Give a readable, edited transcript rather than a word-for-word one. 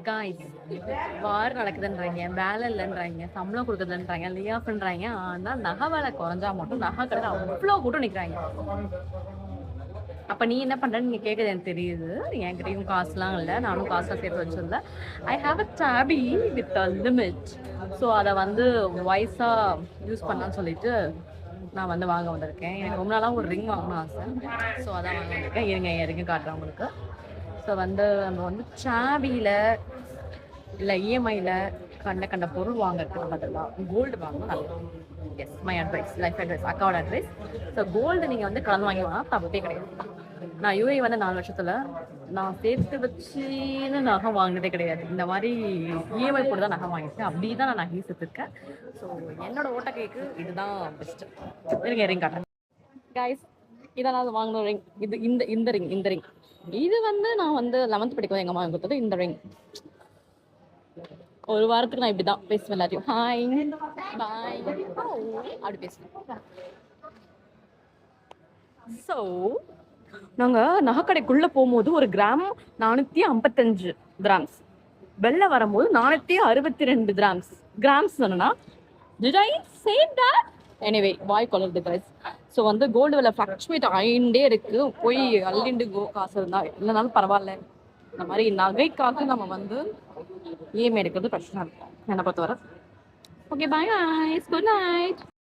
Guys, வார் நடக்குதுன்றாங்க, வேலை இல்லைன்றாங்க, சம்பளம் கொடுக்குதுன்றாங்க, லே ஆஃப்ன்றாங்க. ஆனால் நகை வேலை குறைஞ்சா மட்டும் நகை கடையில் அவ்வளோ கூட்டம் நிற்கிறாங்க. அப்போ நீ என்ன பண்ணுறன்னு நீங்கள் கேட்குறது எனக்கு தெரியுது. என்கிட்டயும் காசுலாம் இல்லை, நானும் காசுலாம் சேர்த்து வச்சிருந்த. I have a tabby with a limit. So அதை வந்து வாய்ஸாக யூஸ் பண்ணலான்னு சொல்லிட்டு நான் வந்து வாங்க வந்திருக்கேன். எனக்கு ரொம்ப நாளாக ஒரு ரிங் வாங்கணும் ஆசை. ஸோ அதான் வாங்க வந்திருக்கேன். இருங்க என் ரிங்கு காட்டுறேன் உங்களுக்கு. ஸோ வந்து நம்ம வந்து சாபியில் இல்லை இஎம்ஐயில் கண்ட பொருள் வாங்குறதுக்கு பதிலாக கோல்டு வாங்கணும் நல்லது. Yes, my advice, life advice, அக்காவோட அட்வைஸ். ஸோ கோல்டு நீங்கள் வந்து கலந்து வாங்கி வாங்கினா தப்பே கிடையாது. நான் யூஏ வந்து 4 வருஷத்தில் நான் சேர்த்து வச்சுன்னு நகை வாங்கினதே கிடையாது. இந்த மாதிரி இஎம்ஐ போட்டு தான் நகை வாங்கியிருக்கேன். அப்படி தான் நான் நகை சேர்த்துருக்கேன். ஸோ என்னோட ஓட்ட கேக்கு இதுதான் பெஸ்ட்டு. இருங்க ரிங் காட்டுறேன். கைஸ், இதான் நான் வாங்கின ரிங். இது இந்த ரிங் இது வந்து நான் வந்து 11th படிக்கும்போது எங்கள் அம்மா கொடுத்தது. இந்த ரிங் ஒரு வாரத்துக்கு நான் இப்படி தான் பேசுவேன் எல்லாத்தையும். ஹாய் பாய் அப்படி பேசுவேன். ஸோ நாங்கள் நகைக்கடைக்குள்ளே போகும்போது ஒரு கிராம் 455 கிராம்ஸ், வெளில வரும்போது 462 கிராம்ஸ் சொன்னா did I say that? Anyway வாய் கொள்ளுறது கைஸ். ஸோ வந்து கோல்டு விலை ஃப்ளக்சுவேட் ஆகிட்டே இருக்கு. போய் அள்ளிண்டு காசு இருந்தால் இல்லைனாலும் பரவாயில்ல. இந்த மாதிரி நகைக்காக நம்ம வந்து இஎம்ஐ எடுக்கிறது பிரச்சனை இருக்கும் என்னை பொறுத்தவரை. Okay bye, good night.